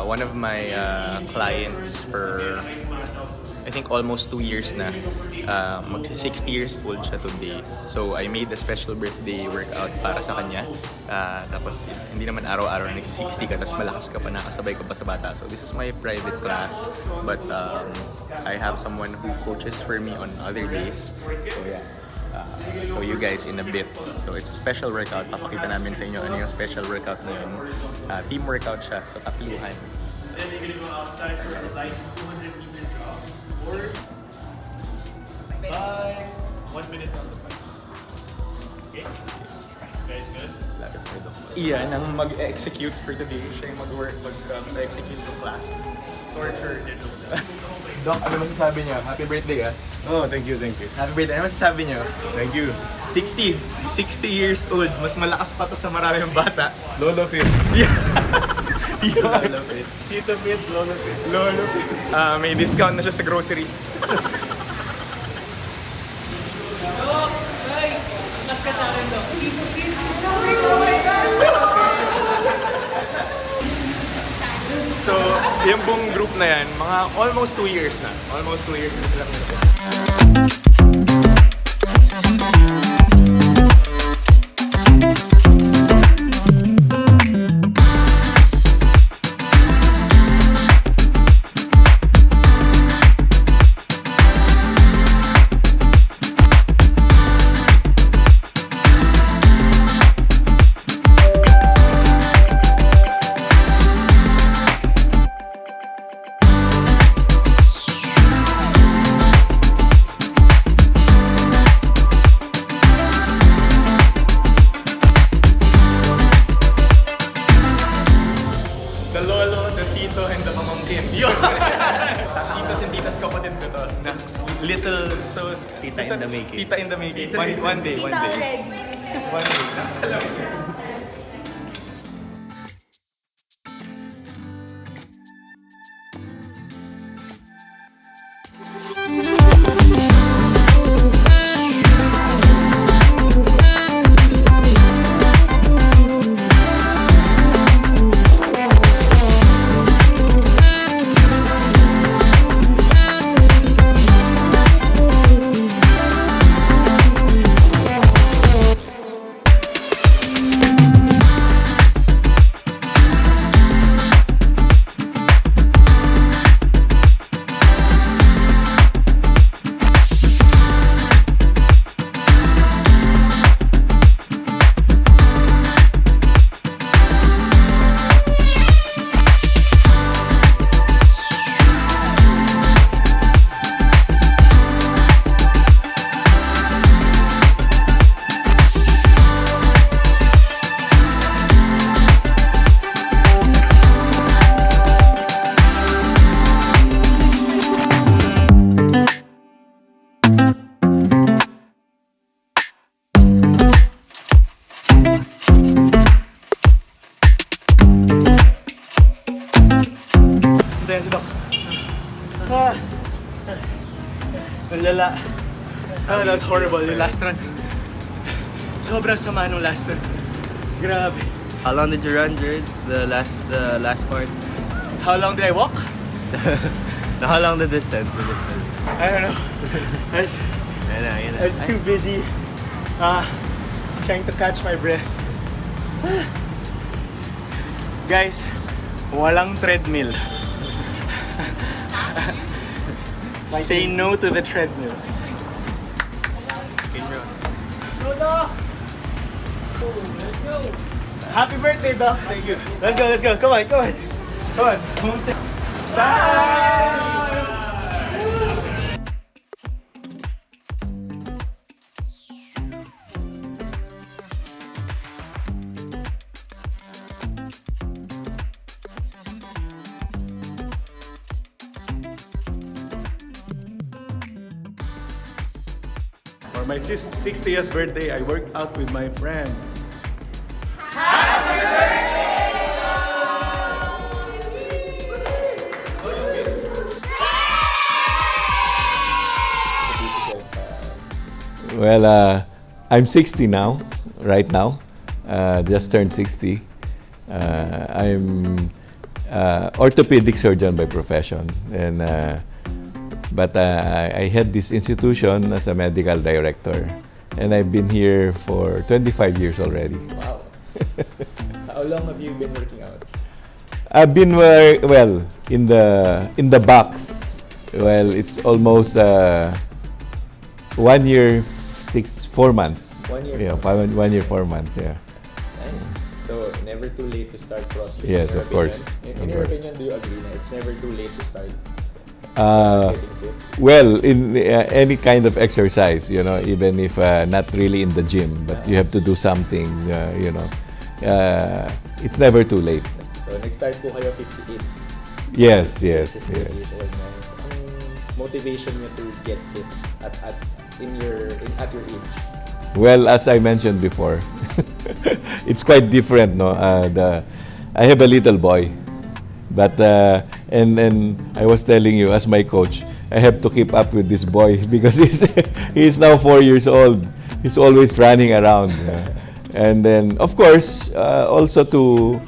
one of my clients for I think almost 2 years na. Mag-60 years old siya today. So I made a special birthday workout para sa kanya. Tapos hindi naman araw-araw na nagsi-60 ka, tapos malakas ka pa, nakasabay ka pa sa bata. So this is my private class. But I have someone who coaches for me on other days. So yeah. Show you guys in a bit. So it's a special workout. Papakita namin sa inyo ano yung special workout na yun. Team workout siya. So tatluhan. Then you're gonna go outside for like 200 meters drop. Or 5 1 minute on the bike. Okay? Guys, good? Iyan ang mag-execute for today. Siya yung mag-execute ng class. Torture. Doc, ano masasabi niyo? Happy birthday, ah. Oh, thank you, thank you. Happy birthday. Ano masasabi niyo? Thank you. 60 years old. Mas malakas pa to sa maraming bata. Lolo Fit. Yeah. Lolo Fit. Tito Fit, Lolo Fit. Lolo. May discount na siya sa grocery. Mas ka sa akin, Doc. So, yung buong group na yan, mga almost 2 years na. Almost 2 years na sila. The lolo, the tito, and the pamangkin. Yun! Titos and titas kapatid ko to. Little, so... Tita in the making. Tita in the making. One day. One day. Nasa lang. Lala. Oh, that was horrible. Yung last run. Sobrang sama nung last run. Grabe. How long did you run, Jared? The last part? How long did I walk? How long the distance? I don't know. I was too busy trying to catch my breath. Guys, walang treadmill. Say no to the treadmill. Happy birthday, Doc. Thank you. Let's go. Come on. Homesick. Bye! For my 60th birthday, I worked out with my friends. Well, I'm 60 now, right now. Just turned 60. I'm orthopedic surgeon by profession, and but I had this institution as a medical director, and I've been here for 25 years already. Wow. How long have you been working out? I've been in the box. Well, it's almost 1 year, 4 months. 1 year. Yeah, 1 year, 4 months. Yeah. Nice. So, never too late to start CrossFit. Yes, in your of course. opinion? In your opinion, do you agree na it's never too late to start getting fit? Well, in any kind of exercise, even if not really in the gym, but you have to do something, it's never too late. So, nag-start po kayo 58. Yes. 58 years old na. Ang motivation niyo to get fit at your age? Well, as I mentioned before, it's quite different, no? I have a little boy, but and I was telling you, as my coach, I have to keep up with this boy because he's now 4 years old. He's always running around, and then of course also to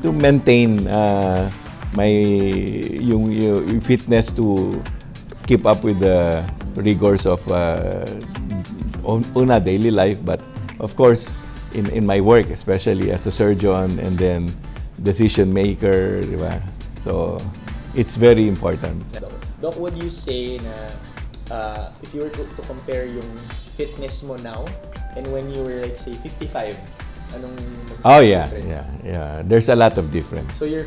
maintain my yung fitness, to keep up with the rigors of daily life, but of course in my work, especially as a surgeon and then decision maker, di ba? So it's very important. Doc, would you say na if you were to compare yung fitness mo now and when you were like say 55, anong Oh yeah, difference? yeah. There's a lot of difference. So you're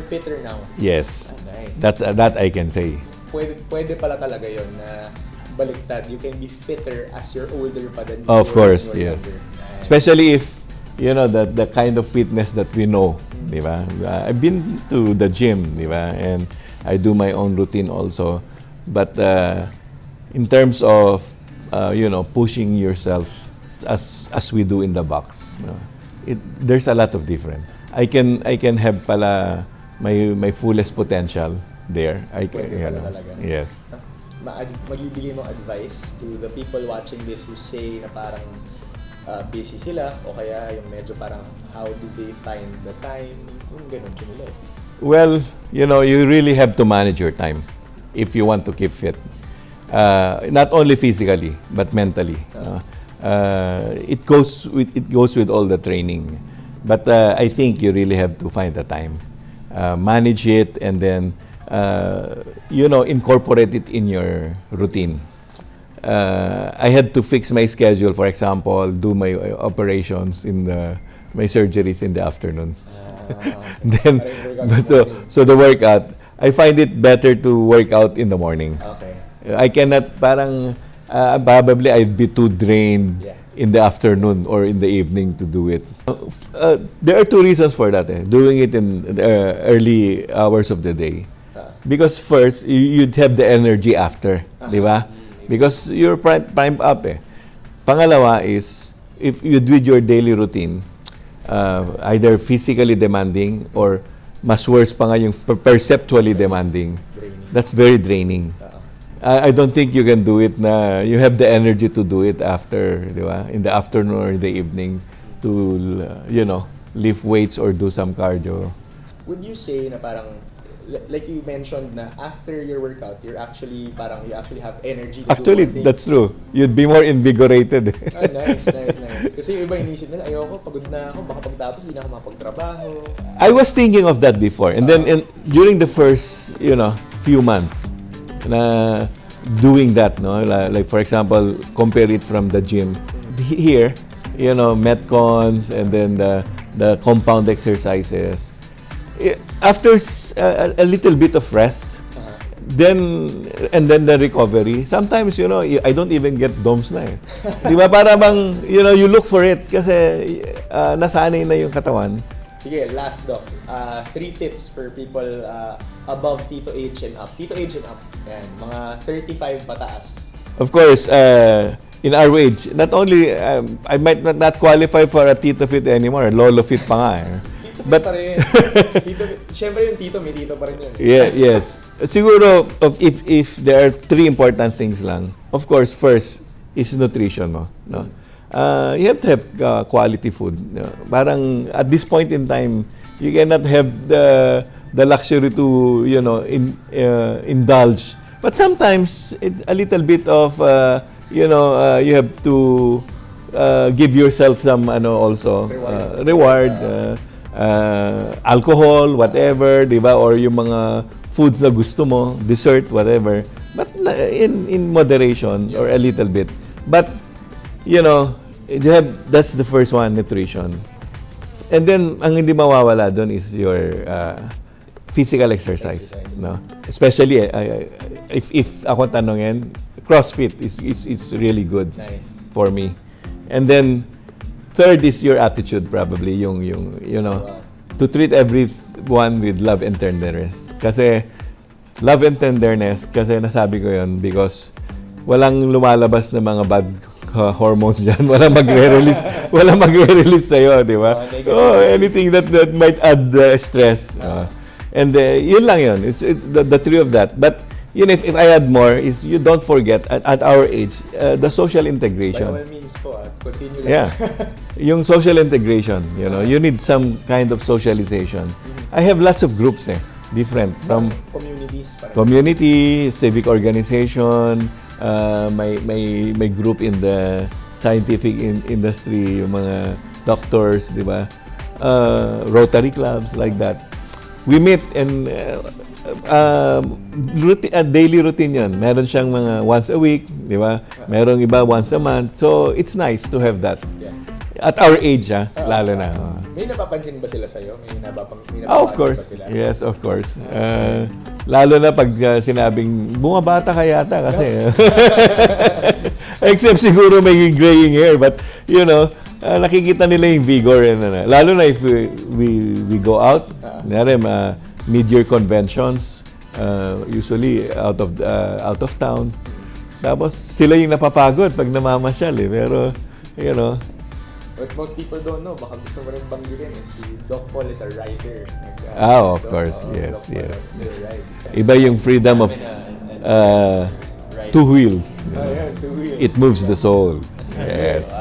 fitter now. Yes, Nice. that I can say. Pwede pala talaga yon na baliktad. You can be fitter as you're older pa than you Of were course, when you were yes. younger. Nice. Especially if the kind of fitness that we know, di ba? I've been to the gym, di ba? And I do my own routine also. But in terms of pushing yourself as we do in the box, there's a lot of difference. I can have pala my fullest potential there. Pwede pala talaga. Yes. Magbibigay mo advice to the people watching this who say na parang busy sila o kaya yung medyo parang how do they find the time, yung ganun nila. Well, you really have to manage your time if you want to keep fit. Not only physically but mentally. It goes with all the training. But I think you really have to find the time, manage it, and then incorporate it in your routine. I had to fix my schedule. For example, do my operations my surgeries in the afternoon. Then, so the workout, I find it better to work out in the morning. Okay. I cannot probably I'd be too drained in the afternoon or in the evening to do it. There are two reasons for that. Doing it in the early hours of the day. Because first, you'd have the energy after, di ba? Because you're primed up. Pangalawa is, if you do your daily routine, either physically demanding or mas worse pa nga yung perceptually demanding, that's very draining. I don't think you can do it na you have the energy to do it after, di ba? In the afternoon or in the evening to, lift weights or do some cardio. Would you say na parang like you mentioned na after your workout, you actually have energy to Actually, do more that's true. You'd be more invigorated. Nice. Kasi yung iba inisip nila, ayoko, pagod na ako, baka pagtapos hindi na ako mapagtrabaho. I was thinking of that before. And then during the first, few months na doing that, no? Like for example, compare it from the gym. Here, metcons and then the compound exercises. After a little bit of rest, then the recovery, sometimes, I don't even get DOMS na eh. Di ba? Para bang, you look for it kasi nasanay na yung katawan. Sige, last Doc. 3 tips for people above Tito age and up. Tito age and up. Yan, mga 35 pataas. Of course, in our age, not only, I might not qualify for a Tito Fit anymore. Lolo Fit pa nga eh. But pa rin. Siyempre yung Tito, may Tito pa rin yun. Yes. Siguro, if there are 3 important things lang, of course, first is nutrition mo. No? You have to have quality food. Parang at this point in time, You cannot have the luxury to, indulge. But sometimes it's a little bit of, you have to give yourself some, also reward, alcohol, whatever, di ba? Or yung mga foods na gusto mo, dessert, whatever. But in moderation or a little bit. But that's the first one, nutrition. And then ang hindi mawawala doon is your physical exercise, no? Especially if ako tanongin, CrossFit is really good for me. And then third is your attitude, probably yung to treat everyone with love and tenderness. Kasi love and tenderness, kasi nasabi ko yun because walang lumalabas na mga bad hormones dyan. Walang magre-release sa'yo, di ba? Anything that might add stress. And yun lang yun. It's the three of that. But if I add more, is you don't forget, at our age, the social integration. By all means po, continue lang. Yeah. Yung social integration, you need some kind of socialization. I have lots of groups different from community, civic organization, may group in the scientific industry, yung mga doctors, di ba? Rotary clubs, like that. We meet and daily routine yun. Meron siyang mga once a week, di ba? Merong iba once a month. So, it's nice to have that. At our age, lalo na. May napapansin ba sila sa'yo? May of course. Ba sila? Yes, of course. Lalo na pag sinabing, bumabata ka yata kasi. Except siguro may graying hair. But, nakikita nila yung vigor. Lalo na if we go out, mid-year conventions, usually out of town. Tapos sila yung napapagod pag namamasyal Pero, what most people don't know, baka gusto mo rin banggitin, si Doc Paul is a rider. Of course. Yes. Iba yung freedom of two wheels. Two wheels. It moves the soul. Yes.